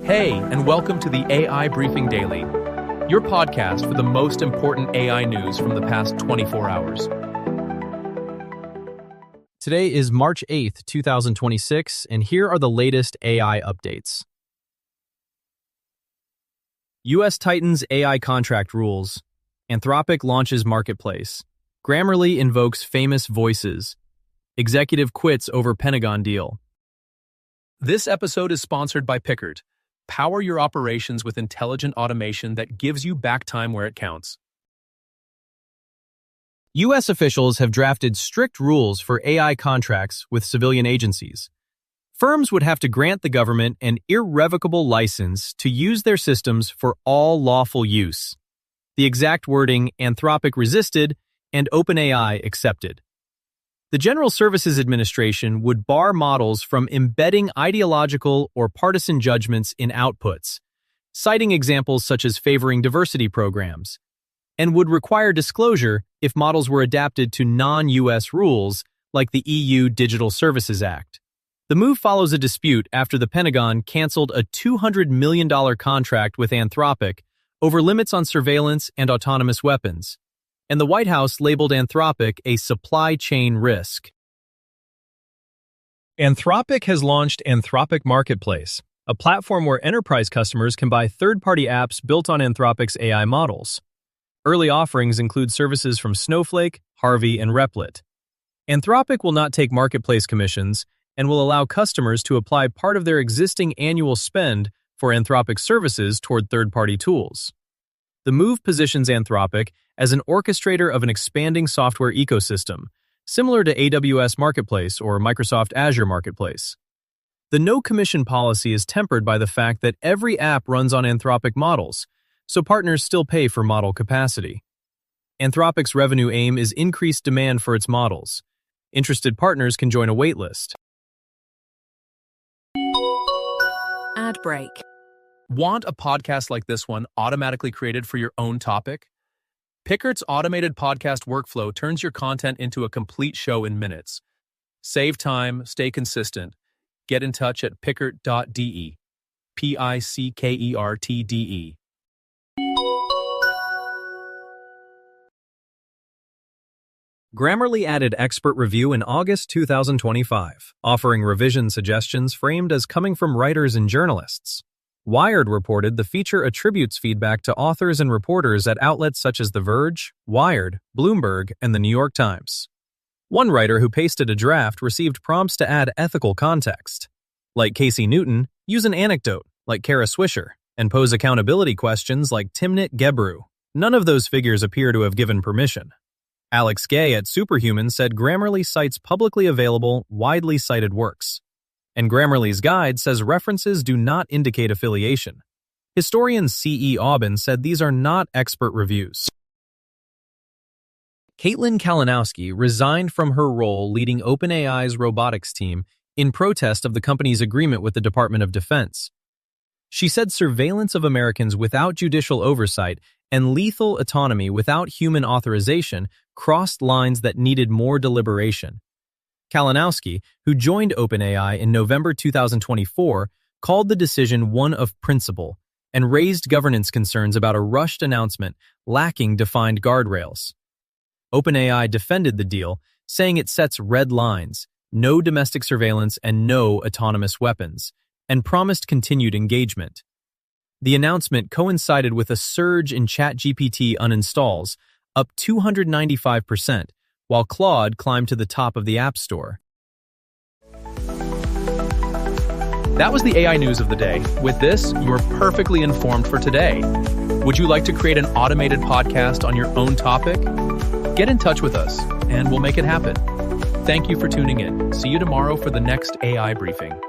Hey, and welcome to the AI Briefing Daily, your podcast for the most important AI news from the past 24 hours. Today is March 8th, 2026, and here are the latest AI updates. U.S. tightens AI contract rules. Anthropic launches Marketplace. Grammarly invokes famous voices. Executive quits over Pentagon deal. This episode is sponsored by Pickard. Power your operations with intelligent automation that gives you back time where it counts. U.S. officials have drafted strict rules for AI contracts with civilian agencies. Firms would have to grant the government an irrevocable license to use their systems for all lawful use. The exact wording Anthropic resisted and OpenAI accepted. The General Services Administration would bar models from embedding ideological or partisan judgments in outputs, citing examples such as favoring diversity programs, and would require disclosure if models were adapted to non-U.S. rules like the EU Digital Services Act. The move follows a dispute after the Pentagon canceled a $200 million contract with Anthropic over limits on surveillance and autonomous weapons, and the White House labeled Anthropic a supply chain risk. Anthropic has launched Anthropic Marketplace, a platform where enterprise customers can buy third-party apps built on Anthropic's AI models. Early offerings include services from Snowflake, Harvey, and Replit. Anthropic will not take marketplace commissions and will allow customers to apply part of their existing annual spend for Anthropic services toward third-party tools. The move positions Anthropic as an orchestrator of an expanding software ecosystem, similar to AWS Marketplace or Microsoft Azure Marketplace. The no-commission policy is tempered by the fact that every app runs on Anthropic models, so partners still pay for model capacity. Anthropic's revenue aim is increased demand for its models. Interested partners can join a waitlist. Ad break. Want a podcast like this one automatically created for your own topic? Pickard's automated podcast workflow turns your content into a complete show in minutes. Save time, stay consistent. Get in touch at pickard.de. Pickertde. Grammarly added expert review in August 2025, offering revision suggestions framed as coming from writers and journalists. Wired reported the feature attributes feedback to authors and reporters at outlets such as The Verge, Wired, Bloomberg, and The New York Times. One writer who pasted a draft received prompts to add ethical context. Like Casey Newton, use an anecdote, like Kara Swisher, and pose accountability questions like Timnit Gebru. None of those figures appear to have given permission. Alex Gay at Superhuman said Grammarly cites publicly available, widely cited works. And Grammarly's guide says references do not indicate affiliation. Historian C.E. Aubin said these are not expert reviews. Caitlin Kalinowski resigned from her role leading OpenAI's robotics team in protest of the company's agreement with the Department of Defense. She said surveillance of Americans without judicial oversight and lethal autonomy without human authorization crossed lines that needed more deliberation. Kalinowski, who joined OpenAI in November 2024, called the decision one of principle and raised governance concerns about a rushed announcement lacking defined guardrails. OpenAI defended the deal, saying it sets red lines, no domestic surveillance and no autonomous weapons, and promised continued engagement. The announcement coincided with a surge in ChatGPT uninstalls, up 295%, while Claude climbed to the top of the App Store. That was the AI news of the day. With this, you're perfectly informed for today. Would you like to create an automated podcast on your own topic? Get in touch with us, and we'll make it happen. Thank you for tuning in. See you tomorrow for the next AI briefing.